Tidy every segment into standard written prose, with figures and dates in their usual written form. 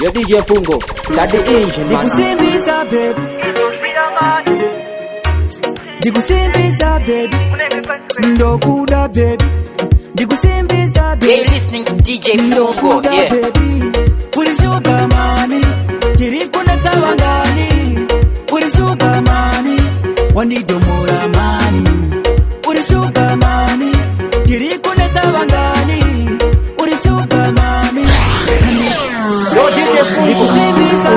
Yo DJ Fungo, Daddy Asian man. Dikusimbiza baby, dikusimbiza baby, ndokuda baby, dikusimbiza baby. They listening to DJ Fungo, yeah. Ulishuka mani, kirikuna tawangani. Ulishuka mani, wanidomora mani. Ulishuka mani, kirikuna tawangani. Ulishuka mani. Yo DJ Fungo, dikusimbiza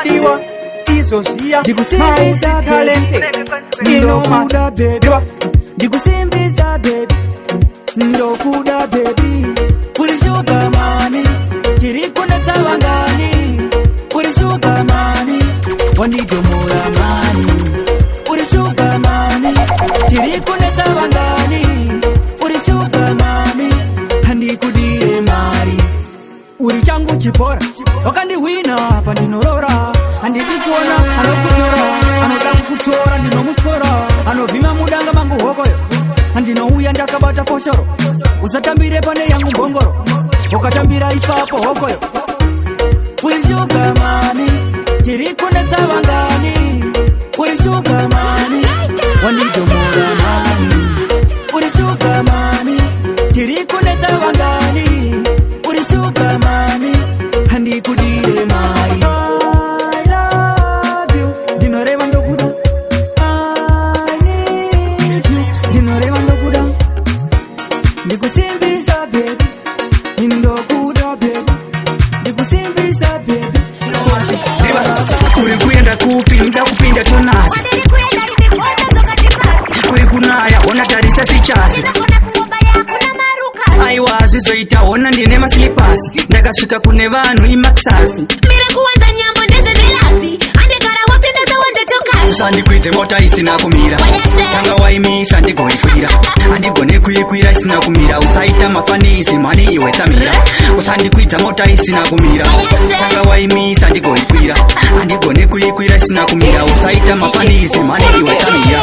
baby, Isosia, dikusimbiza talented, ndokuda baby, dikusimbiza baby, ndokuda baby. Ulishuka mani, kirikuna tawangani. Ulishuka mani, wanidomora mani. Ulishuka mani, kirikuna tawangani. Ulishuka mani, handikudire mari. Uri changu chipora, wakandi wina hapa ndinorora. Andikutona, anokutora, anodamu kutora, ndinomutora. Anovima mudanga mangu hokoyo, andinouya ndakabata foshoro. Usatambire pane yangu mbongoro, ukatambira ipapo hokoyo. Ulishuka mani, kirikuna tawangani. Ulishuka mani, wanidomora mani. Ulishuka mani, kirikuna tawangani. Ulishuka mani, handikudire mari. I love you, dinoreva ndokuda. I need you, dinoreva ndokuda. Dikusimbiza baby, ndokuda baby, dikusimbiza baby. Urikwenda kupinda kupinda tonazi, kurikunaya ona tarisa sichasi. Aiwazi zoita ona ndine maslipasi, ndakasvika kune vanhu imaksasi. Mira kuwanza nyambo ndeze nelasi, andekara wapinda za wande tokai. Usandikuite mota isina kumira, tanga waimisa ndigoikwira. Andigone kuikwira isina kumira, usaita mafanisi mani iwe tamira. Usandikuita mota isina kumira, tanga waimisa ndigoikwira. Andigone kuikwira isina kumira, usaita mafanisi mani iwe tamira.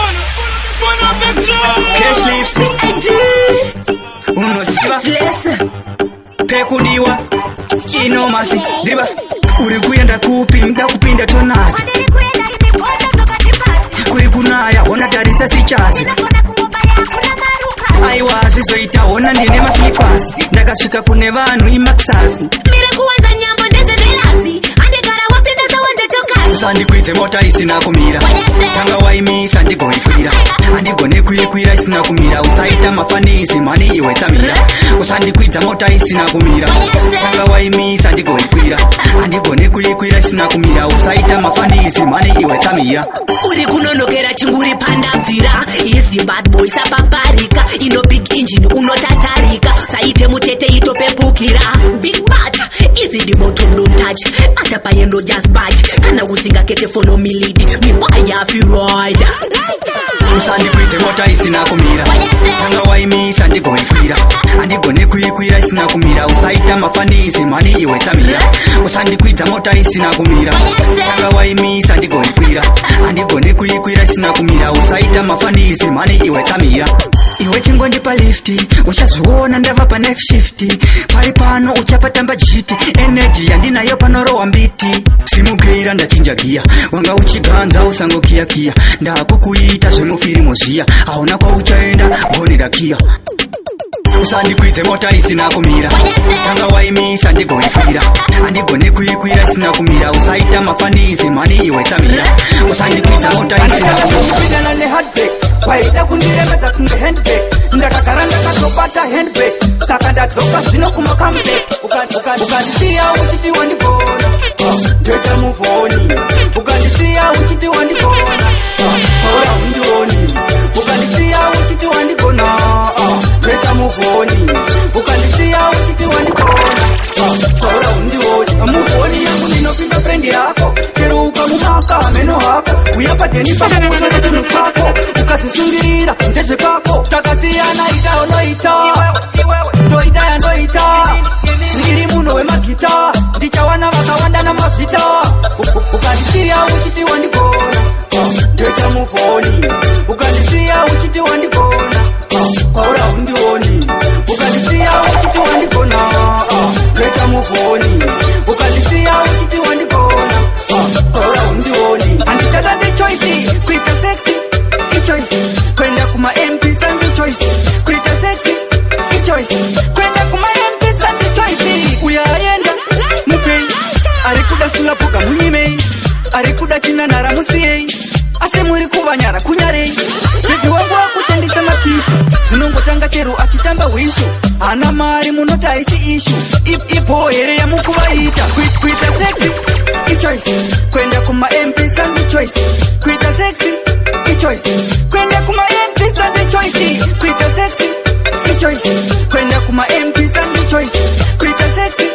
Cash lips, unosiva pekudiwa inomasi driba. Urikuyenda kupinda kupinda tonazi, kurikunaya ona tarisa sichasi. Aiwazi zoita ona ndine maslipasi, ndakasvika kune vanhu imaksasi. Mira kuwanza nyambo ndeze nelasi, andekara wapinda za wande tokai. Usandikuite mota isina kumira, tanga waimisa ndigoikwira. Andigone kuikwira isina kumira, usaita mafanisi mani iwe tamira. Usandikuita mota isina kumira, tanga waimisa ndigoikwira. Andigone kuikwira isina kumira, usaita mafanisi mani iwe tamira. Uri kunonokera chinguri pandabvira, easy bad boy sapaparika. Ino big engine unotatarika, saite mutete itopepukira. Big bad, easy the bottom don't touch. Ata payendo just badge, kana usingakete follow me lead. Me wire fi ride. Usandikuite mota isina kumira, tanga waimisa ndigoikwira. Andigone kuikwira isina kumira, usaita mafanisi mani iwe tamira. Usandikuita mota isina kumira, tanga waimisa ndigoikwira. Andigone kuikwira isina kumira, usaita mafanisi mani iwe tamira. Iwe chingondipa lifti, uchazoona ndava pa next shift. Pari pano uchapatamba jiti, energy yandinayo panorowa mbiti. Simugeira ndachinja gia, wanga uchiganza usango kia kia. Ndakukuita zvemufiri moziya, aona kwa uchaenda gonira kia. Usandikuite mota isina kumira, tanga waimisa ndigoikwira. Andigone kuikwira isina kumira, usaita mafanisi mani iwe tamira. Usandikuita mota isina kumira. Pidana ne handbrake, waida kundiremedza kunge handbrake. Ndakagara ndakazobata handbrake, saka ndadzoka zvino kuma comeback. Ukandisiya uchiti wandigona, ndoita muvhoni. Ukandisiya uchiti wandigona, ora undioni. Ukandisiya uchiti wandigona, ndoita muvhoni. Ukandisiya uchiti wandigona, ora undioni. Muvhoni yangu ndinopinda friend yako, chero ukamumaka meno hako. Uya padeni pakukoshora chinhu chako, ukazvisungirira ndezvekako. Takasiyana ita unoita, ndoita yandoita. Ndiri munhu wemagita, ndichawana vakawanda namazvita. Ukandisiya uchiti wandigona, ndoita muvhoni. Ukandisiya uchiti wandigona, ora undioni. Ukandisiya uchiti wandigona, ndoita muvhoni. kulapuka munyimei arikuda chinanhara musiyei asi muri kuvanyara kunyarei bebi wangu wakushandisa matishu zinongotanga chero achitamba hwisu hana mari munoti haisi ishu ipo here yamukuvaita kuita sexy ichoice kwenda kuma-mp sandi choice kuita sexy ichoice kwenda kuma-mp sandi choice kuita sexy ichoice kwenda kuma-mp sandi choice kuita sexy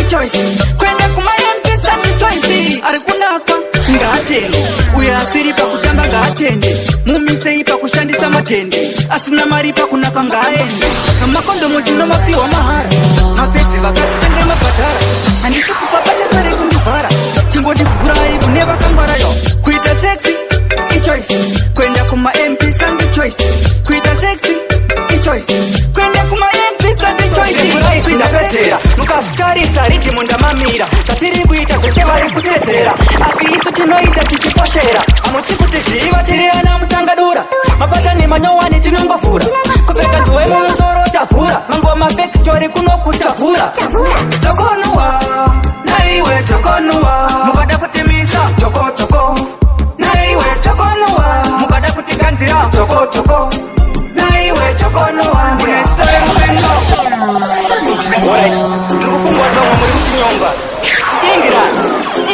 ichoice kwenda kuma-mp sandi choice arikunaka ngaatende uye asiri pakutamba ngaatende mumisei pakushandisa matende asina mari pakunaka ngaaende makondomo tinomapiwa mahara mapedzi vakatitenge mabhadhara handisi kupapata sare kundivhara chingondivhurai kune vakangwarayo kuita sexy ichoice kwenda kuma-mp sandi choice kuita sexy ichoice kwenda kuma-mp sandi choice indapedzera mukazvitarisa riti mundamamira zvatiri kuita zvese vari kutedzera asi isu tinoita tichiposhera hamusi kuti zviva tiri ana mutangadura mapata nemanyowani tinongovhura kupfeka nduwe mumusoro tavhura mangoma fektori kunokutavhura tokonuwa naiwe tokonuwa mukada kutimisa tokotoko naiwe tokonuwa mukada kutiganzira tokotoko naiwe tokonuwa munesoemuvengo ndikufungwa ndomwe muri kuchinyonga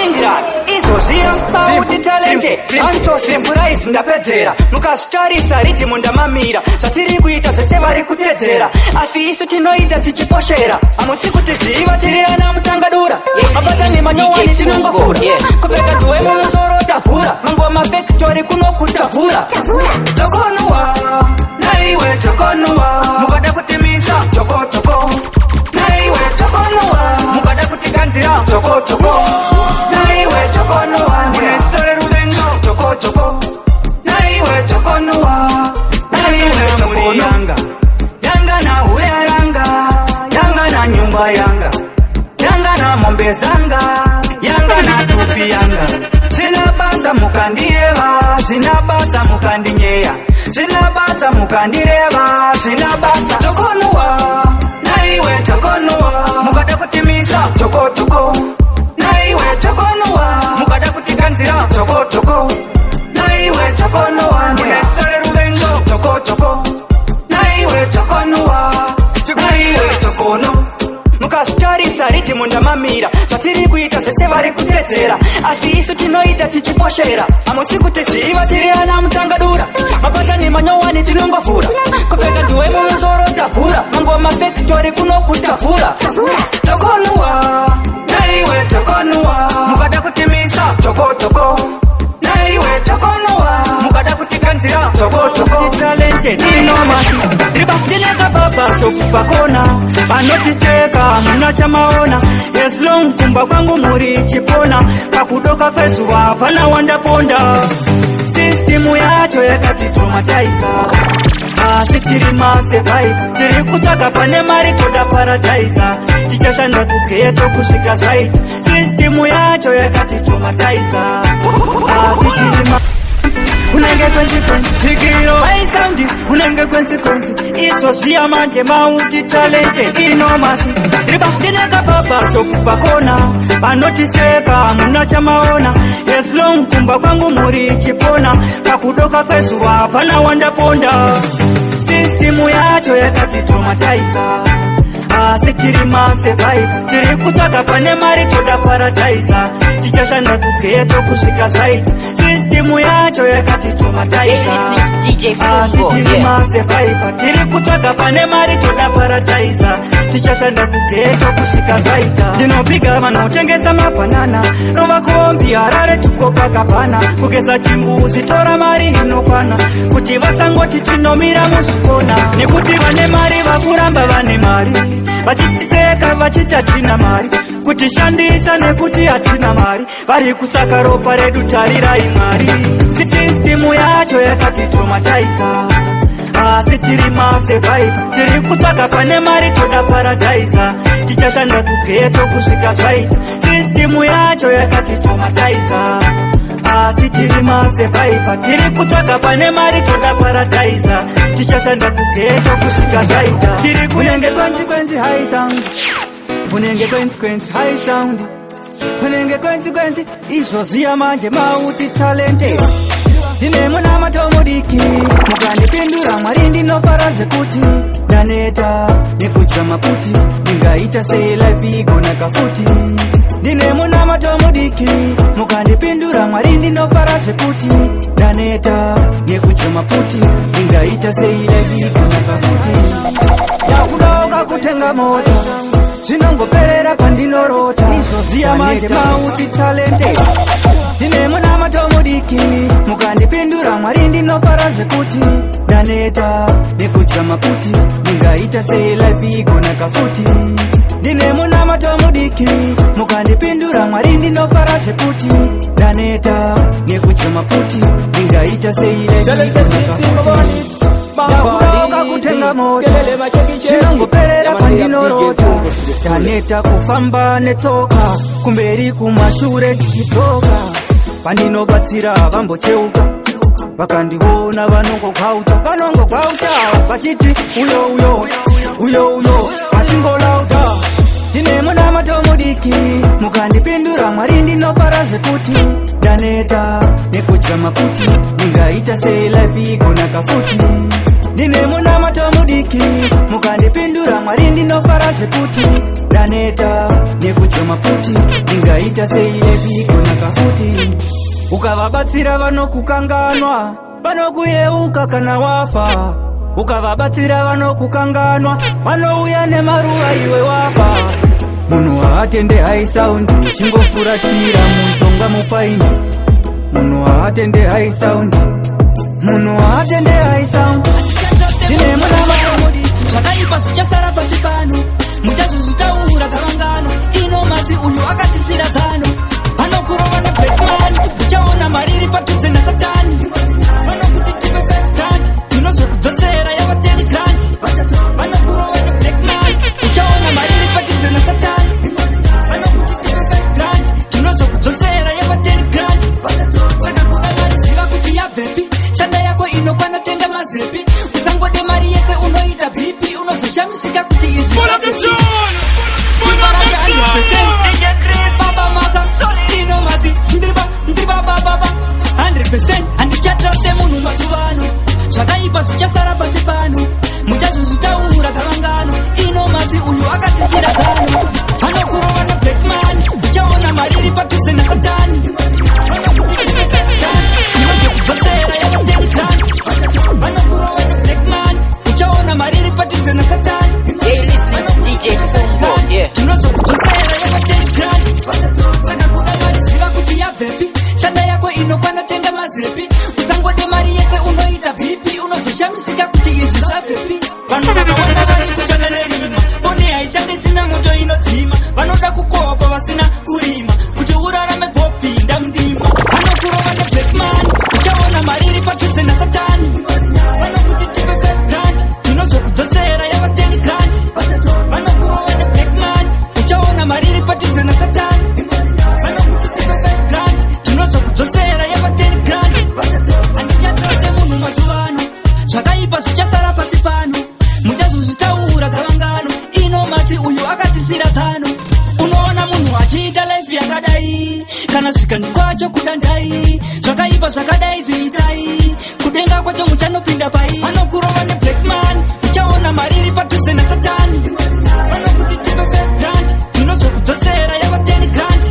ingirani izozviya pauti talente antosemburaisi ndapedzera mukazvitarisa riti mundamamira zvatiri kuita zvese vari kutedzera asi isu tinoita tichiposhera hamusi kuti ziva tiri ana mutangadura mabata nemanyowani tinongofura kupfeka nduwe mumusoro tavhura mangoma fektori kunokutavhura tokonuwa naiwe tokonuwa mukada kutimisa tokotoko naiwe tokonuwa mukada kutiganzira tokotoko naiwe tokonuwa munesore ruvengo tokotoko naiwe tokonuwa naiwe tokonuyanga yanga na huyaranga yanga na nyumba yanga yanga na mombe zanga yanga na tupi yanga zvina basa mukandireva zvina basa mukandinyeya zvina basa mukandireva zvina basa tokonuwa naiwe tokonuwa mukada kutimisa tokotoko naiwe tokonuwa mukada kutiganzira tokotoko naiwe tokonuwa munesore ruvengo tokotoko naiwe tokonuwa naiwe tokono mukazvitarisa riti mundamamira zvatiri kuita zvese vari kutedzera asi isu tinoita tichiposhera hamusi kuti ziva tiri ana mutangadura mabata nemanyowani tinongovhura kupfeka nduwe mumusoro tavhura mangoma fektori kunokutavhura tokonuwa naiwe tokonuwa mukada kutimisa tokotoko naiwe tokonuwa mukada kutiganzira tokotoko talented inomasi ribafudineka baba sokupakona anotiseka muna chamaona yeslong kumba kwangu muri chipona pakudoka kwezuva pana wandaponda sistimu yacho yakatitromatiza asi tiri masevai tiri kutsvaga pane mari toda paradhiza tichashanda kugeto kusvika zvaita sistimu yacho yakatitromatiza asi tiri unenge kwenzi zvikiro haisaundi unenge kwenzi izozviya manje mauti talented inomasi ribafudineka baba sokupakona panotiseka muna chamaona yeslong kumba kwangu muri chipona pakudoka kwezuva pana wandaponda sistimu yacho yakatitromatiza asi tiri masevai tiri kutsvaga pane mari toda paradhiza tichashanda kugeto kusvika zvaita sistimu yacho yakatitromatiza asi tiri masevai tiri kutsvaga pane mari toda paradhiza tichashanda kugeto kusvika zvaita ndinopiga vanotengesa mabhanana rova kombi harare tukopakapana kugeza chimbuzi tora mari inokwana kuti vasangoti tinomira muzvikona nekuti vane mari vakuramba vane mari vachitiseka vachiti hatina mari kutishandisa nekuti hatina mari vari kusaka ropa redu tarirai mari sistimu yacho yakatitromatiza asi tiri masevai tiri kutsvaga pane mari toda paradhiza tichashanda kugeto kusvika zvaita sistimu yacho yakatitromatiza asi tiri masevaiva tiri kutsvaga pane mari toda paradhiza tichashanda kugeto kusvika zvaita tiri kunenge kwenzi high sound kunenge kwenzi high sound Panenge kwenzi izoziya manje mauti talented. Ndine muna matomodiki mukandipindura mwari ndinofara zvekuti ndaneta nekucha maputi ndingaita sei life igona kafuti. Ndine muna matomodiki mukandipindura mwari ndinofara zvekuti ndaneta nekucha maputi ndingaita sei life igona kafuti. Yakudauka kutenga mota zvinongoperera pandinorota izoziya manje mauti talented. Ndine muna matomodiki mukandipindura mwari ndinofara zvekuti ndaneta nekudya maputi ndingaita sei life igona kafuti. Ndine muna matomodiki mukandipindura mwari ndinofara zvekuti ndaneta nekudya maputi ndingaita sei life igona kafuti. Yakudauka kutenga mota zvinongoperera pandinorota ndaneta kufamba netsoka kumberi kumashure ndichidzoka pandinobatsira vambocheuka vakandiona vanongogwauta vachiti uyo vachingolauta. Ndine muna matomodiki mukandipindura mwari ndinofara zvekuti ndaneta nekudya maputi ndingaita sei life igona kafuti. Ndine muna matomodiki mukandipindura mwari ndinofara zvekuti ndaneta nekudya maputi ndingaita sei life igona kafuti. Ukavabatsira vanokukanganwa vanokuyeuka kana wafa. Ukavabatsira vanokukanganwa vanouya nemaruva iwe wafa. Munhu haatende high sound uchingofuratira mushonga mupaini. Munhu haatende high sound. Ndine muna matomodiki zvakaipa zvichasara pasi pano muchazozvitaura gavangano ino masi uyu akatisira zano vanokurova neblackman uchaona mari iri padhuze nasatani vanokuti tipe 5 grand tinozvekudzosera yava 10 grand vanokurova neblackman uchaona mari iri padhuze nasatani vanokuti tipe 5 grand tinozvekudzosera yava 10 grand saka kuda mari ziva kuti yabvepi shanda yako inokwana tenga mazepi usangode mari yese unoita bhipi unozoshamisika kuti izvi simba racho 100% baba maka ino masi ndiriba baba 100% handichatraude munhu mazuvano zvakaipa zvichasara pasi pano muchazozvitaura gavangano ino masi uyu akatisira zano vanokurova neblackman uchaona mari iri padhuze nasatani inozvekudzosera yava 10 grand vanokurova neblackman uchaona mari iri padhuze nasatani tinozvekudzosera yava 10 grand saka kuda mari ziva kuti yabvepi shanda yako inokwana tenga mazepi usangode mari yese unoita bhipi unozoshamisika kuti izvi zvabvepi. Vanhu vakawanda vari kushanda nerima foni haishandisina moto inodzima vanoda kukopa vasina kurima kuti urarame gopinda mundima vanokurova neblackman uchaona mari iri padhuze nasatani vanokuti tipe 5 grand tinozvekudzosera yava 10 grand vanokurova neblackman uchaona mari iri padhuze nasatani vanokuti tipe 5 grand tinozvekudzosera yava 10 grand handichatraude munhu mazuvano zvakaipa zvichasara pasi pano muchazozvitaura gavangano ino masi uyu akatisira zano unoona munhu achiita life yakadai kana zvikani kwacho kudandai zvakaipa zvakadai zviitai kudenga kwacho muchanopinda pai vanokurova neblackman uchaona mari iri padhuze nasatani vanokuti tipe 5 grand tinozvekudzosera yava 10 grand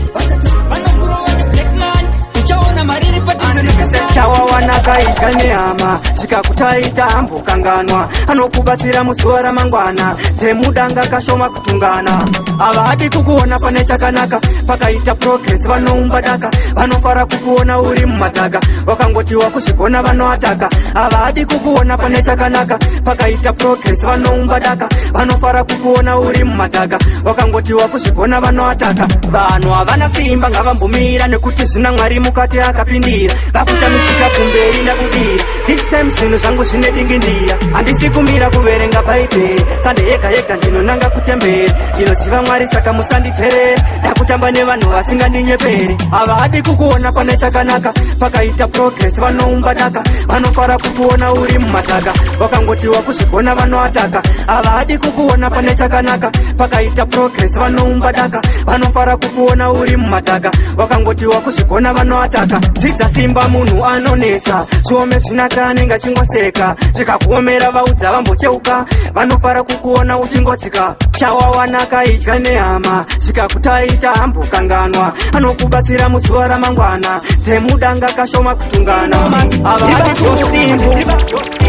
vanokurova neblackman uchaona mari iri padhuze nasatani chawawanakaita nehama zvikakutaita ambokanganwa anokubatsira muzuva ramangwana dzemudanga kashoma kutungana havadi kukuona pane chakanaka pakaita progress vanoumba daka vanofara kukuona uri mumadhaga wakangotiwa kuzvigona vanoataka havadi kukuona pane chakanaka pakaita progress vanoumba daka vanofara kukuona uri mumadhaga wakangotiwa kuzvigona vanoataka vanhu havana simba ngavambomira nekuti zvina mwari mukati akapindira vakushamisika kumberi ndakudira this time zvinhu zvangu zvine dingindiya handisi kumira kuverenga bhaibheri sande yega yega ndinonanga kutemberi ndinoziva mwari saka musanditerera kutamba nevanhu vasingandinyeperere. Havadi kukuona pane chakanaka, pakaita progress vanoumba daka, vanofara kukuona uri mumadhaka, vakangotiwa kuzvigona vanoataka. Havadi kukuona pane chakanaka, pakaita progress vanoumba daka, vanofara kukuona uri mumadhaka, vakangotiwa kuzvigona vanoataka. Dzidza simba munhu anonetsa, zviome zvinaka chingoseka, zvikakuomera vaudza vambocheuka, vanofara kukuona uchingotsika. Chawawanaka idya nehama, zvikakutaita hambokanganwa, anokubatsira muzuva ramangwana, dzemudanga kashoma kutungana. Havadi kusimbu,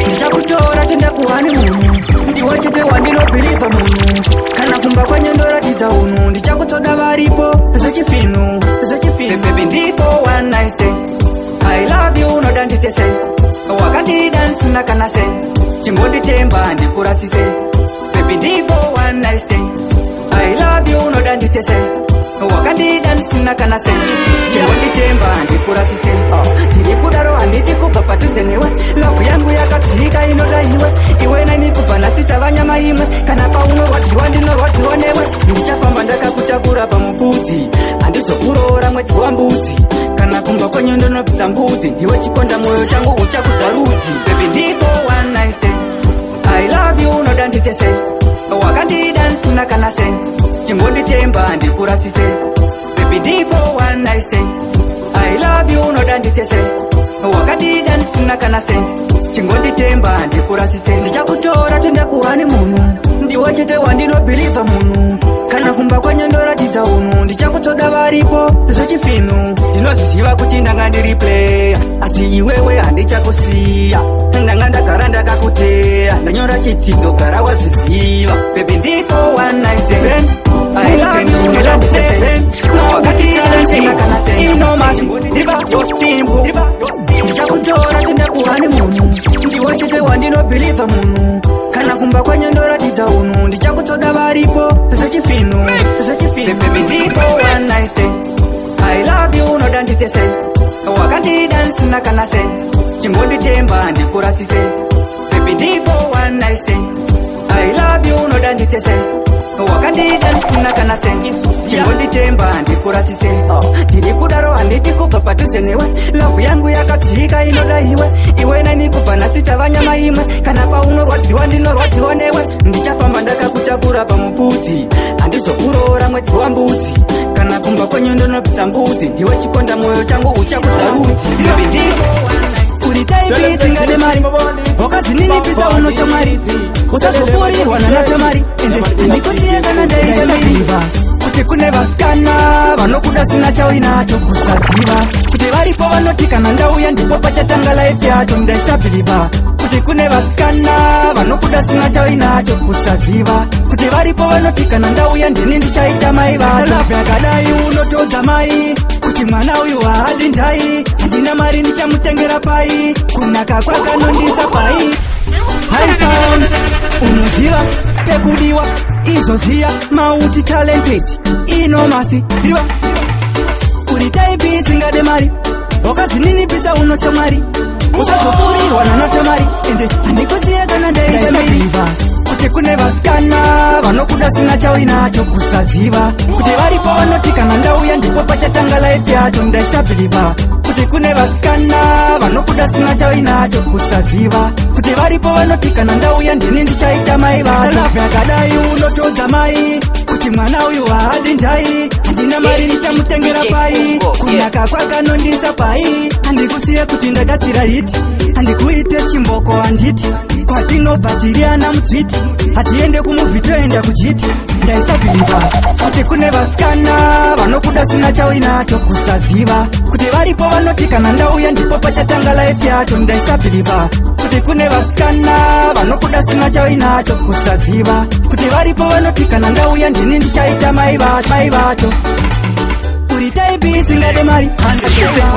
ndichakutora tende kuhani munhu, ndiwe chete wandinobhirivha munhu, kana kumba kwanyandoratidza unhu, ndichakutoda varipo zvechifinu. Baby ndipo one night stand, I love you noda nditese, wakandidansi nakanase, chingonditemba ndikurasise. Baby ndipo one night stand, I love you noda nditese, wakandidansi nakanase, chingonditemba ndikurasise. Tiri kudaro handiti kubva padhuze newe, lavu yangu yakadzika inoda iwe nani kubva nhasi tava nyama imwe, kana paunorwadziwa ndinorwadziwa newe. Ndichafamba ndakakutakura pamupfudzi, handizokuroora mwedzi wambudzi, kana kumba kwenyu ndinobvisa mbudzi, ndiwe chikonda mwoyo changu uchakudza rudzi. Baby ndipo one night stand, I love you noda nditese, wakandidansi nakanase, chingonditemba ndikurasise. Baby ndipo one night stand, I love you noda nditese, wakandidansi nakanase, chingonditemba ndikurasise. Ndichakutora tende kuhani munhu, ndiwe chete wandinobhirivha munhu, kana kumba kwanyandoratidza unhu, ndichakutoda varipo zvechifinu. Ndinozviziva kuti ndanga ndiri player, asi iwewe handichakusiya, ndanga ndagara ndakakuteya, ndanyora chidzidzo gara wazviziva. Baby ndipo one night stand, I love you noda nditese, wakandidansi nakanase, ndichakutora tende kuhani munhu, ndiwe chete wandinobhirivha munhu, kana kumba kwanyandoratidza unhu, ndichakutoda varipo zvechifinu. Baby ndipo one night stand, I love you noda nditese, wakandidansi nakanase, chingonditemba ndikurasise. Baby ndipo one night stand, I love you noda nditese, wakandidansi nakanase, chingonditemba ndikurasise. Tiri kudaro handiti kubva padhuze newe, lavu yangu yakadzika inoda iwe nani kubva nhasi tava nyama imwe, kana paunorwadziwa ndinorwadziwa newe. Ndichafamba ndakakutakura pamupfudzi, handizokuroora mwedzi wambudzi, kana kumba kwenyu ndinobvisa mbudzi, ndiwe chikonda mwoyo changu uchakudza rudzi. Baby ndipo uri taipi singade mari, wakazvininipisa unocha mari, usazofurirwa nanata mari, ende ndikosiyekana ndaitemeiva. Kuti kune vasikana vanokuda sina chauinacho kusaziva, kuti varipo vanoti kana ndauya ndipo pachatanga life yacho ndaisabhiliva. Kuti kune vasikana vanokuda sina chauinacho kusaziva, kuti varipo vanoti kana ndauya ndini ndichaita mai vacho. Lavu yakadai unotodza mai, kuti mwana uyu haadi ndai, handina mari ndichamutengera pai, kunaka kwakanondisa pai. High sounds, unoziva pekudiwa, izoziya mauti talented, inomasi riva. Uri taipi singade mari, wakazvininipisa unocha mari, usazofurirwa nanota mari, ende handikosiyekana ndaitemeiva. Kuti kune vasikana vanokuda sina chauinacho kusaziva, kuti varipo vanoti kana ndauya ndipo pachatanga life yacho ndaisabhiliva. Kuti kune vasikana vanokuda sina chauinacho kusaziva, kuti varipo vanoti kana ndauya ndini ndichaita mai vacho. Lavu yakadai unotodza mai, kuti mwana uyu haadi ndai, handina mari ndichamutengera pai, kunaka kwakanondisa pai. Handikusiye kuti ndagatsira hiti, handikuite chimboko handiti, kwatinobva tiri ana mudzviti, hatiende kumuvhi toenda kujiti, ndaisabhiliva. Kuti kune vasikana vanokuda sina chauinacho kusaziva, kuti varipo vanoti kana ndauya ndipo pachatanga life yacho ndaisabhiliva. Kuti kune vasikana vanokuda sina chauinacho kusaziva, kuti varipo vanoti kana ndauya ndini ndichaita mai vacho. Uri baby singade mari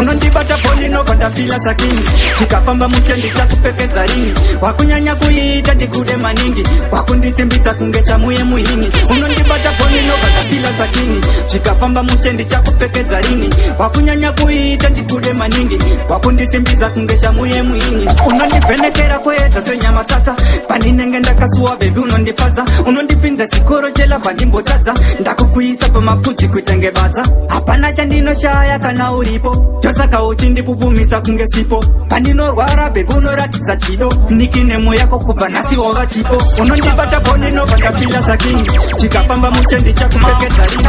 unondibata poni nopanda fila sakini chikafamba mushendi chakupepeza rini wakunyanya kuita ndikude maningi wakundisimbisa kungecha muye muhini unondibata poni nopanda fila sakini chikafamba mushendi chakupepeza rini wakunyanya kuita ndikude maningi wakundisimbisa kungecha muye muhini unondivhenekera kweta senyama tata paninenge ndakasuwa bebi unondifaza unondipinza chikoro chela pandimbotadza ndakukuisa pamapudzi kuitenge badza hapana chandinoshaya kana uripo chosaka uchindipupumisa kunge sipo pandinorwara bebi unoratidza chido nikinemo yako kubva nhasi wova chipo unondibata pondinobva ndapila sakini chikafamba mushendi chakupfekedza rini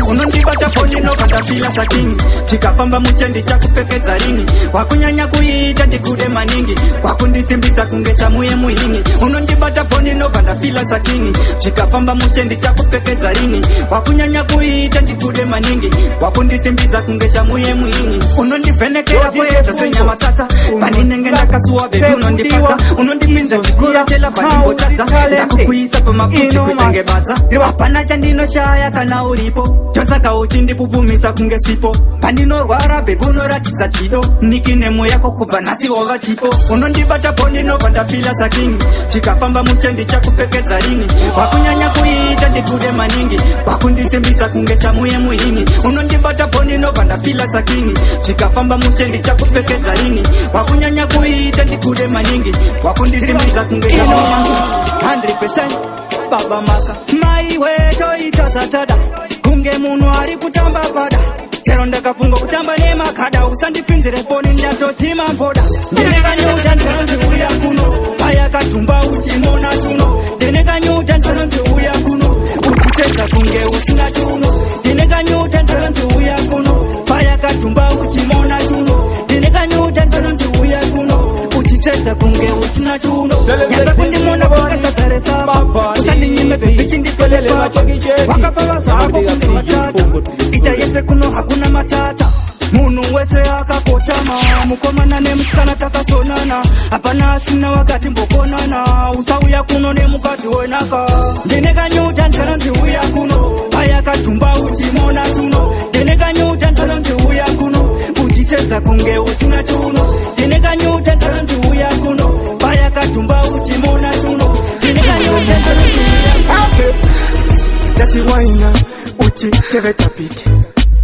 unondibata pondinobva ndapila sakini chikafamba mushendi chakupfekedza rini wakunyanya kuita ndikude maningi wakundisimbisa kunge chamuye muhini unondibata pondinobva ndapila sakini chikafamba mushendi chakupfekedza rini wakunyanya kuita ndikude maningi wakundisimbisa kunge chamuye muhini unondivhenekera kweta senyama tata paninenge ndakasuwa bebi unondipata unondipinza chikora chela pandimbotadza ndakukuisa pamapudzi kuitenge badza hapana chandinoshaya kana uripo chosaka uchindipupumisa kunge sipo pandinorwara bebi unoratidza chido nikinemo yako kubva nhasi wova chipo unondibata pondinobva ndapila sakini chikafamba mushendi chakupfekedza rini wakunyanya kuita ndikude maningi wakundisimbisa kunge chamuye muhini unondibata pondinobva ndapila sakini chikafamba mushendi chakupfekedza rini wakunyanya kuita ndikude maningi wakundisimbisa kunge chamuye 100% baba maka maiwe toita satada kunge munhu ari kutamba pada chero ndakafunga kutamba nemakada usandipinzire foni ndatotsima mpoda ndenekanyuta nzanonzi uya kuno ayakatumba uchimona tuno ndenekanyuta nzanonzi uya kuno uchitedza kunge usina tuno ndenekanyuta nzanonzi uya kuno payakatumba uchimona tuno ndenekanyuta nzanonzi uya kuno uchitedza kunge usina tuno nyaza kundimona vakasadzaresa usandinyime bebichindipelele wakapa vaswako kunge watata ita yese kuno hakuna matata munhu wese akakotama mukomana nemusikana takasonana hapana asina wakati mbokonana usauya kuno nemukadzi wenaka ndenekanyuta nzanonzi uya kuno ayakatumba uchimona tuno ndenekanyuta nzanonzi uya kuno uchitedza kunge usina tuno ndenekanyuta nzanonzi uya kuno payakatumba uchimona tuno ndenekanyuta nzanonzi uya dasiwaina uchitevedza piti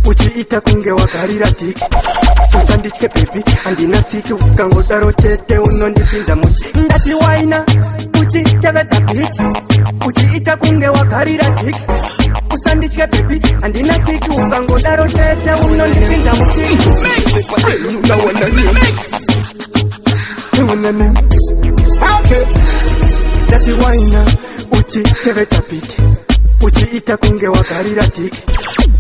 uchiita kunge wagarira tiki usanditye bebi handina siki ukangodaro chete unondipinza muchi ndati waina uchitevedza piti uchiita kunge wagarira tiki usanditye bebi handina siki ukangodaro chete unondipinza muchi ndati waina uchitevedza piti uchiita kunge wagarira tiki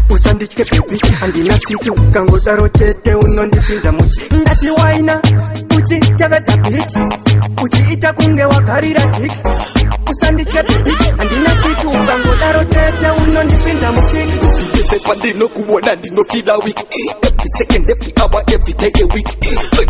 usanditye bebi handina siki ukangodaro chete unondipinza muchi ndati waina uchitevedza piti uchiita kunge wagarira tiki usanditye bebi handina siki ukangodaro chete unondipinza muchi pandinokuona ndinofila wiki every second every hour every day a week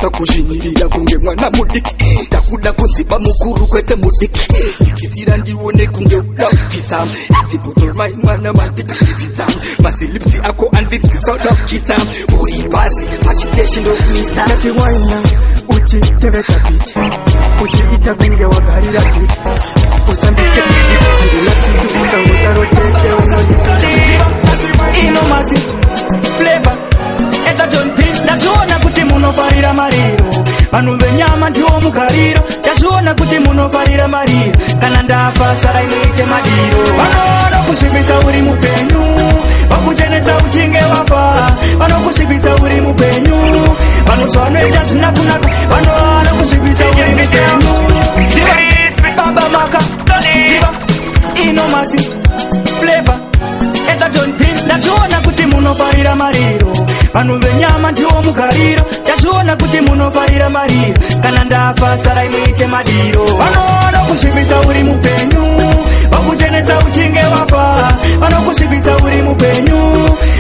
takuzvinyirira kunge mwana mudiki takuda kunziba mukuru kwete mudiki ikisira ndione kunge uda kubvisam idzibotolmai mwana mandipindibvisam mazilipsi ako andidwisoda kuchisam uri pasi pachiteshi ndokumisa ndati waina uchitevedza piti uchiita kunge wagarira tiki usanditye bebi handina siki ukangodaro chete unondipinza inomasi flavor etatonpi ndazviona kuti munofarira mariro vanhu venyama ndiwo mugariro ndazviona kuti munofarira mariro kana ndafa sarai muite madiro vanokusvibisa uri mupenyu vakuchenesa uchinge wafa vanokusvibisa uri mupenyu vanhu zvavanoita zvina kunaka vanokusvibisa uri mupenyu baba maka inomasi flavor etatonpi ndazviona kuti munofarira mariro vanhu venyama ndiwo mugariro ndazviona kuti munofarira mariro kana ndafa sarai muite madiro vanokusvibisa uri mupenyu vakuchenesa uchinge wafa vanokusvibisa uri mupenyu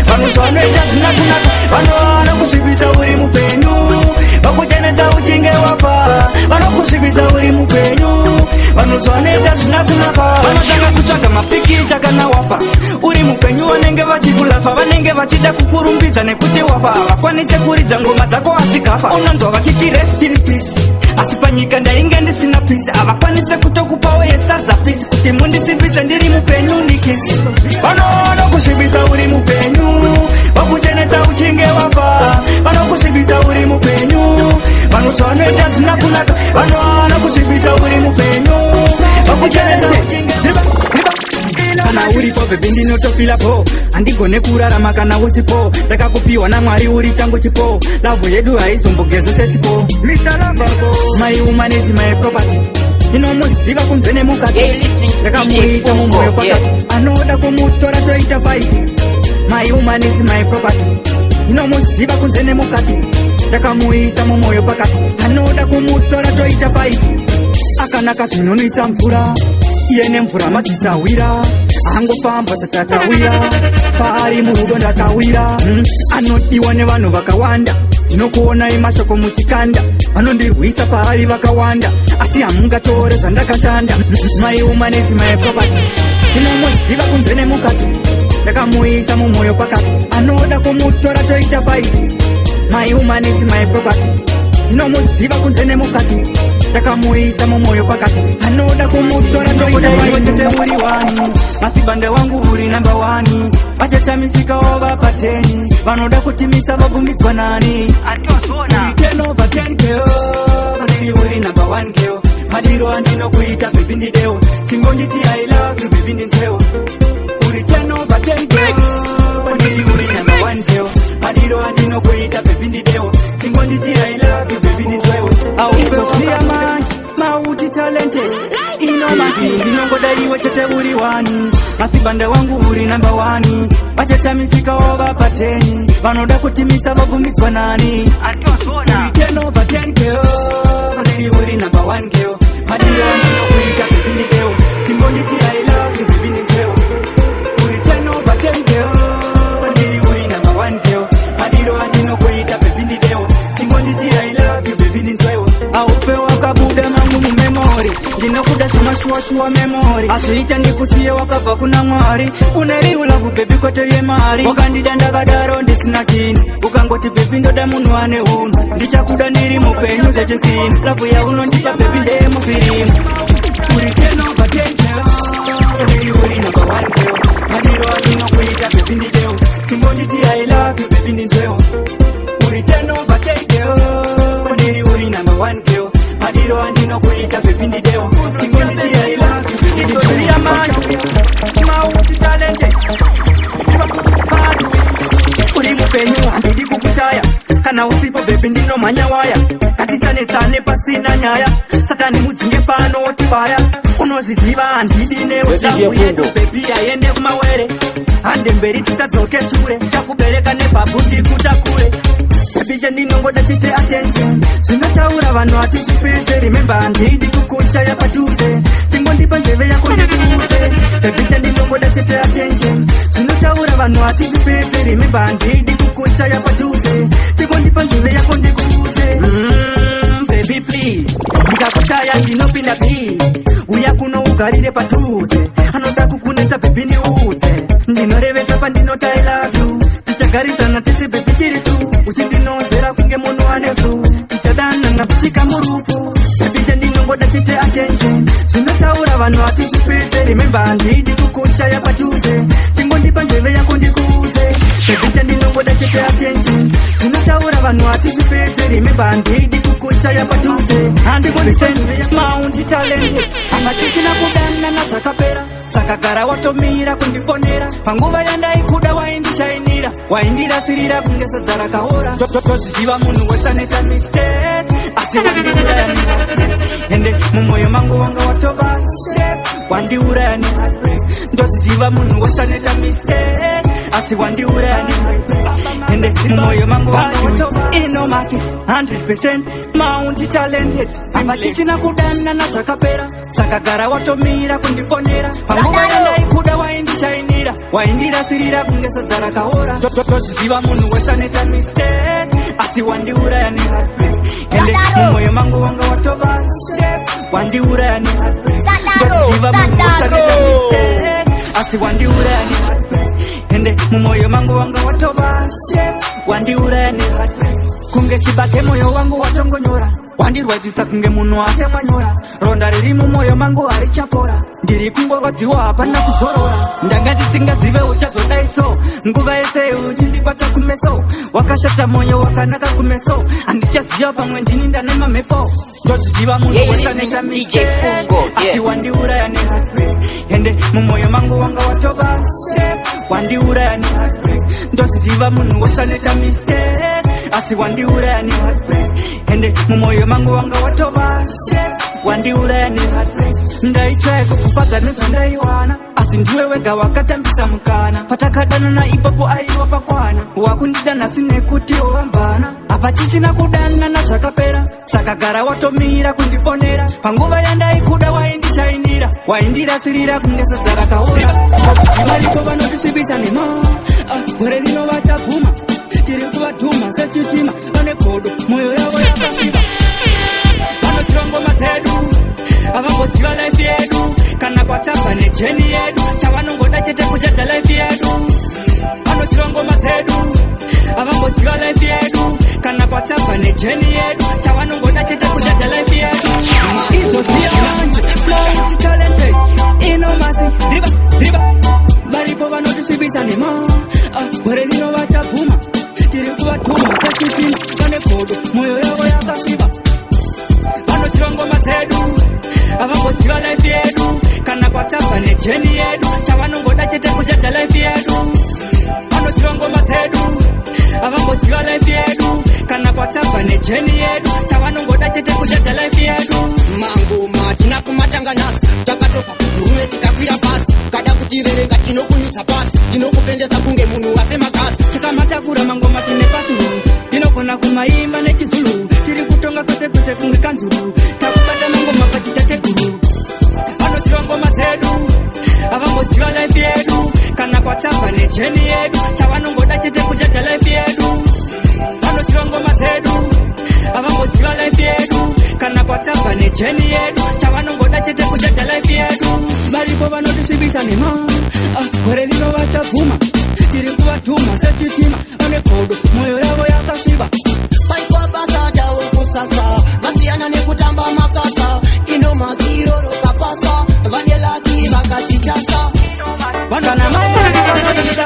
vanhu zvavanoita zvina kunaka vanokusvibisa uri mupenyu vakuchenesa uchinge wafa vanokusvibisa uri mupenyu vanhu zvavanoita zvina kunaka vanotanga kutsvaga mapikicha kana wafa uri mupenyu vanenge vachikula vachida kukurumbidza nekuti wafa vakwanise kuridza ngoma dzako asikafa. Unonzwa vachiti rest in peace, asi panyika ndainge ndisina peace. Havakwanise kutokupawo yesadza peace kuti mundisimbise ndiri mupenyu nikisi. Vanoona kusvibisa uri mupenyu, vakuchenesa uchinge wafa. Vanokusvibisa uri mupenyu, vanhu vanoita zvina kunaka. Vanoona kusvibisa uri mupenyu, vakuchenesa uchinge kana uripo bhebi ndinotofilapo. Handigone kurarama kana usipo, ndakakupiwa naMwari uri changu chipo. Lavhu yedu haizombogeze sesipo. My woman is my property, inomuziva kunze nemukati. Ndakamuisa mumwoyo pakati, anoda kumutora toita fight. My woman is my property, inomuziva kunze nemukati. Ndakamuisa mumwoyo pakati, anoda kumutora toita fight. Akanaka zvinonwisa mvura, iye nemvura madzisawira. Angofamba satatawira, paari murudo ndatawira. Anodiwa nevanhu vakawanda, ndinokuonai mashoko muchikanda. Vanondirwisa paari vakawanda, asi hamungatore zvandakashanda. My woman is my property, inomuziva kunze nemukati. Ndakamuisa mumwoyo pakati, anoda kumutora toita fight. My woman is my property, inomuziva kunze nemukati. Ndakamuisa mumwoyo pakati, anoda kumutora toita fight. Uri wani, masibande wangu uri number 1. Vachashamisika wavapateni, vanoda kutimisa vabvungidzwa nani. Uri 10 over 10 keo, uri number 1 keo. Madiro andinokuita baby ndideo, tingonditi I love you baby ndinzeo. Uri 10 over 10 keo, uri number 1 keo. Madiro andinokuita baby ndideo, tingonditi I love you baby ndinzeo. Ausosia manje, mauti talented, inomasi ndinongoda iwe chete uri wani. Masibande wangu uri number 1, vachashamisika wavapateni, vanoda kutimisa vabvungidzwa nani. Uri 10 over 10 keo, uri number 1 keo. Madiro andinokuita baby ndideo, tingonditi I love you baby ndinzeo. Uri 10 over 10 keo, uri number 1 keo. Madiro andinokuita baby ndideo, tingonditi I love you baby ndinzeo. Aupe wakabuda mangu mumemori, ndinokuda semashuwashuwa memori. Azviita ndikusiye wakabva kuna Mwari, uneri ulavu baby kwete yemari. Wakandida ndakadaro ndisina kini, ukangoti baby ndoda munhu ane unhu. Ndichakuda ndiri mupenyu zvechikini, lavhu yaunondipa baby ndeye mupirimu. Uri 10 over 10 keo, uri number 1 keo. Madiro andinokuita baby ndideo, tingonditi I love you baby ndinzeo. Uri 10 over 10 keo, uri number 1 keo. Madiro andinokuita baby ndideo, tingonditi I love you baby ndinzeo. Uri amani, mauti talented, uri mupenyu handidi kukushaya. Kana usipo baby ndinomhanya waya, ngatisanetsane pasina nyaya. Satani mudzinge pano otibaya, unozviziva handidi newe. Lavhu yedu baby aende kumawere, hande mberi tisadzoke shure. Chakubereka nebhabhu ndikutakure, baby chendinongoda chite attention. Zvinotaura vanhu hatizvipedze, remember handidi kukushaya padhuze. Tingondipa nzeve yako ndikuudze, baby chendinongoda chite attention. Zvinotaura vanhu hatizvipedze, remember handidi kukushaya padhuze. Tingondipa nzeve yako ndikuudze. Baby please, ndikakushaya ndinopinda please. Uya kuno ugarire padhuze, anoda kukunetsa baby ndiudze. Ndinorevesa pandinoti I love you, tichagarisana tese baby chiri tu. Uchindinozera kunge munhu ane flu, tichadanana kuchika murufu. Baby chendinongoda chite attention. Zvinotaura vanhu hatizvipedze, remember handidi kukushaya padhuze. Tingondipa nzeve yako ndikuudze, baby chendinongoda chite attention. Zvinotaura vanhu hatizvipedze, remember handidi kukushaya padhuze. Handikondiseni maundi talented, hama tisina kudanana zvakapera. Saka gara watomira kundifonera, panguva yandaikuda waindishainira. Waindirasirira kunge sadza rakaora. Tozviziva munhu wese anoita mistake, asi wandiuraya neheartbreak. Ende mumwoyo mangu wanga watova shape, wandiuraya neheartbreak. Ndozviziva munhu wese anoita mistake, asi wandiuraya neheartbreak. Ende mumwoyo mangu wanga watova inomasi 100% maundi talented. Hama tisina kudanana zvakapera, saka gara watomira kundifonera. Panguva yandaikuda waindishainira, waindirasirira kunge sadza rakaora. Tozviziva munhu wese anoita mistake, asi wandiuraya neheartbreak. Ende mumwoyo mangu wanga watova shape, wandiuraya neheartbreak. Ndozviziva munhu wese anoita mistake, asi wandiuraya neheartbreak. ende mumoyo mangu wanga watobashe wandiuraya nehatwe kunge chibake moyo wangu watongonyora wandirwadzisa kunge munhu atemanyora ronda riri mumoyo mangu harichapora ndiri kungogodziwa hapana kuzorora ndanga ndisingazive uchazodaiso nguva yese uchindibata kumeso wakashata moyo wakanaka kumeso handichaziva pamwe ndini ndane mamhepo ndoziziva munhu wesanoita mistake asi wandiuraya nehatwe ende mumoyo mangu wanga watobashe wandiuraya nehatwe ndoziziva munhu wesanoita mistake asi wandiuraya nehatwe ende mumoyo mangu wanga watobashe wandiuraya nehatwe ndaitrai kukufadza nezvandaiwana asi ndiwe wega wakatambisa mukana patakadana ipapo aiwa pakwana wakundida nhasi nekuti wavambana apa tisina kudanana zvakapera saka gara watomira kundifonera panguva yandaikuda waindishainira waindirasirira kunge sadza rakaora ziva riko vanotisvibisa nema gore rino vachabvuma tiri kuvadhuma sechitima vane godo mwoyo yavo yakasviba vanoziva ngoma dzedu havangoziva laifi yedu kana kwatabva nejeni yedu chavanongoda chete kujaja laifi yedu vanoziva ngoma dzedu havangoziva laifi yedu kana kwatabva nejeni yedu chavanongoda chete kujaja laifi yedu izoziya flowti talented inomasi driba varipo vanotisvibisa nema gore rino vachabvuma tiri kuvadhuma sechitima vane godo mwoyo yavo yakasviba vanoziva ngoma dzedu havangoziva laifi yedu kana kwatabva nejeni yedu chavanongoda chete kujaja laifi yedu vanoziva ngoma dzedu havangoziva laifi yedu kana kwatabva nejeni yedu chavanongoda chete kujaja laifi yedu mangoma tina kumatanga nhasi takatopa kuguruve tikakwira pasi kada kutiverenga tinokunyudza pasi tinokufendesa kunge munhu wasemagasi tikamatakura mangoma tine pasi tinogona kumaimba nechizulu tiri kutonga kwese kwese kunge kanzuru takubata mangoma pachitateguru vanoziva ngoma dzedu havangoziva laifi yedu kana kwatabva nejeni yedu chavanongoda chete kujaja laifi yedu vanoziva ngoma dzedu havangoziva laifi yedu kana kwatabva nejeni yedu chavanongoda chete kujaja laifi yedu varipo vanotisvibisa nema gore rino vachabvuma tiri kuvadhuma sechitima vane godo mwoyo yavo yakasviba paitwa basa davo kusasa vasiyana nekutamba makasa ino maziro rokapasa vane laki vakatichasa kana mai vanoida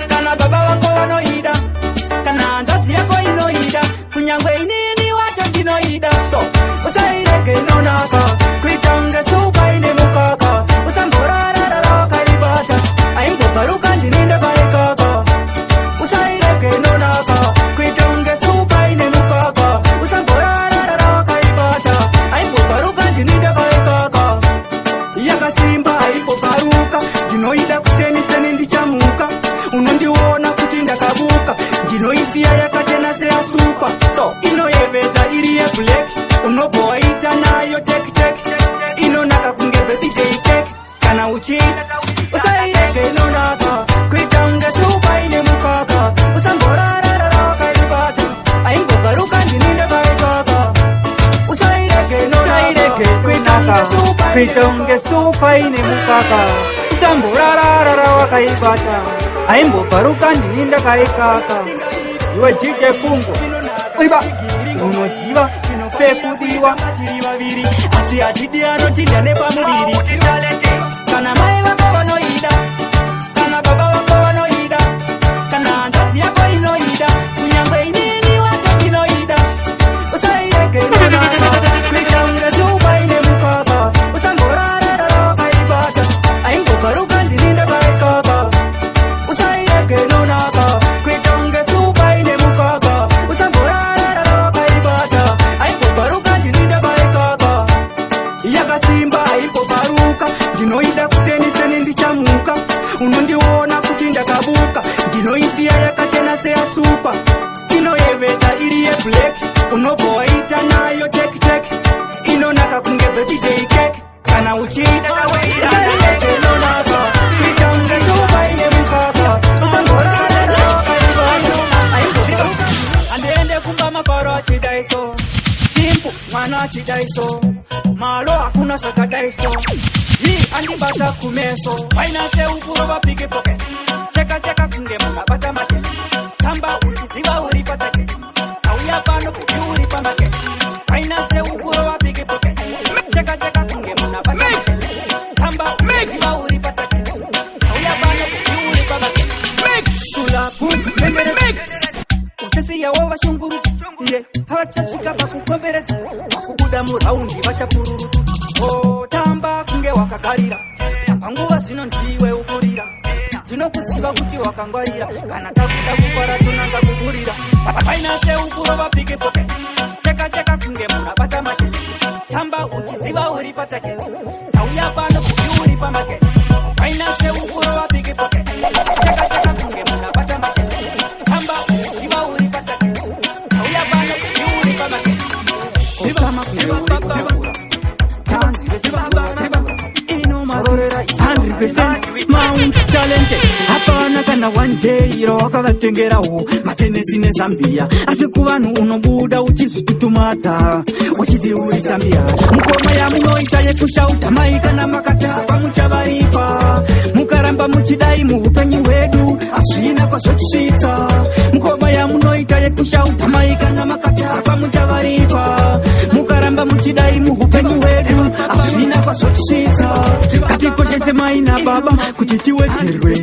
kana baba vako vanoida kana hanzvadzi yako inoida kunyangwe inini wacho ndinoida so usairege inonaka kuita unge supa ine mukaka usamborararara wakaibata aimbogaruka ndininde paikaka usairege inonaka kuita unge supa ine mukaka usamborararara wakaibata aimbogaruka ndininde paikaka yakasimba aimbogaruka ndinoida kuseniseni ndichamuka unondiona kuti ndakabuka ndinoisiya yakachena seyasupa so inoyevedza iri yeblack unobhowaita nayo tek inonaka kunge birthday cake kana uchida usairege inonaka kuita unge supa ine mukaka usamborararara wakaibata aimbogaruka ndininde paikaka usairege inonaka kuita unge supa ine mukaka usamborararara wakaibata aimbogaruka ndininde paikaka iwe DJ Fungo iba unoziva pekudiwa tiri vaviri asi hatidi anotinda nepamuviri kana mai vako vanoida kana baba vako vanoida kana hanzvadzi yako inoida kunyangwe inini wacho ndinoida usairege inonaka kuita unge supa ine mukaka usamborararara wakaibata aimbogaruka ndininde paikaka usairege inonaka kuita unge supa ine mukaka usamborararara wakaibata aimbogaruka ndininde paikaka yakasimba aimbogaruka ndinoida kuseniseni ndichamuka unondiona kuti ndakabuka ndinoisiya yakachena seyasupa inoyevedza iri yeblack unobhowaita nayo tek inonaka kunge birthday cake kana uchida usairege inonaka kuita unge supa ine mukaka usamborararara wakaibata aimbogaruka andiende kumba mafaro achidaiso simple mwana achidaiso malo hakuna zvakadaiso hii andibata kumeso wainase ukuro vapike poke cheka vashungurudza iye havachasvika pakukomberedza pakubuda muraundi vachapururudza tamba kunge wakagarira panguva zvino ndiwe ukurira ndinokuziva kuti wakangwarira kana takuda kufara tonanga kuburira paina seukuro vapike poke cheka cheka kunge munabata makete tamba uchiziva uri patakete tauya pano kuti uri pamakete paina seukuro vapike poke cheka cheka kunge munabata makete tamba uchiziva uri patakete tauya pano kuti uri pamakete kutama kunge uri kutekura kanzi vesivamba 100% Mount talented hapana kana one day iro wakavatengerawo matenesi nezambia asi kuvanhu unobuda uchizvitutumadza uchiti uri zambia mukoma yamunoita yekushauta mai kana makatapa muchavaripa mukaramba muchidai muupenyu hwedu hazvina kwazvotisvitsa mukoma yamunoita yekushauta mai kana makatapa muchavaripa mukaramba muchidai muupenyu hwedu hazvina kwazvotisvitsa katikoshese mai nababa kuti tiwedzerwe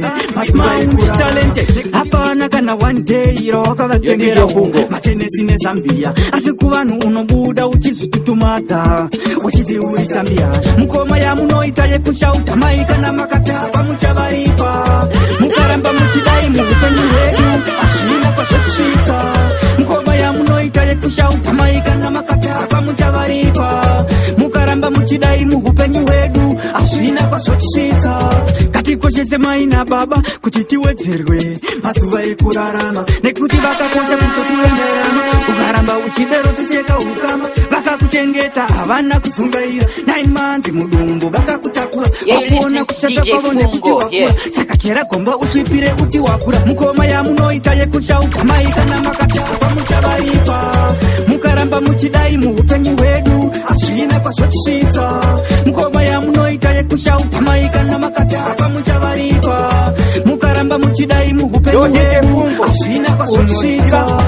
talented hapana kana one day iro wakavatengerawo matenesi nezambia asi kuvanhu unobuda uchizvitutumadza uchiti uri zambia mukoma yamunoita yekushauta mai kana makatapa muchavaripa mukaramba muchidai muupenyu hwedu hazvina kwazvotisvitsa mukoma yamunoita yekushauta mai kana makatapa muchavaripa mukaramba muchidai muupenyu hwedu hazvina kwazvotisvitsa katikoshese mai nababa kuti tiwedzerwe mazuva ekurarama nekuti vakakosha kutotiwenderama ukaramba uchidero ticheka ukama vakakuchengeta havana kuzungaira 9 months mudumbu vakakutakura wakuona kushata kwavo nekuti wakura saka chera gomba usvipire uti wakura mukoma yamunoita yekushauta mai kana makatapa muchavaripa mukaramba muchidai muupenyu hwedu hazvina kwazvotisvitsa mukoma yamunoita yekushauta mai kana makatapa muchavaripa mukaramba muchidai muupenyu hwedu hazvina kwazvotisvitsa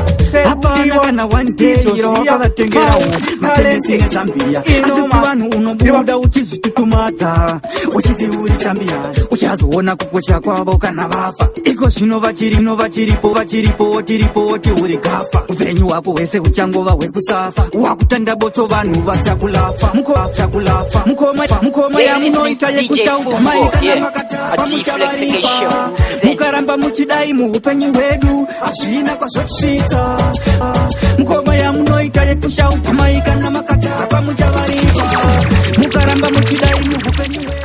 hapana kana one day iro wakavatengerawo matenesi nezambia asi kuvanhu unobuda uchizvitutumadza uchiti uri zambia uchazoona kukosha kwavo kana vafa iko zvino vachiripo tiri uri gafa upenyu hwako hwese huchangova hwekusafa wakutanda botso vanhu vachakulafa mukoma yamunoita yekushauta mai kana makatapa muchavaripa mukaramba muchidai muupenyu hwedu hazvina kwazvotisvitsa mukoma yamunoita yekushauta mai kana makatapa muchavaripa mukaramba muchidai muupenyu hwedu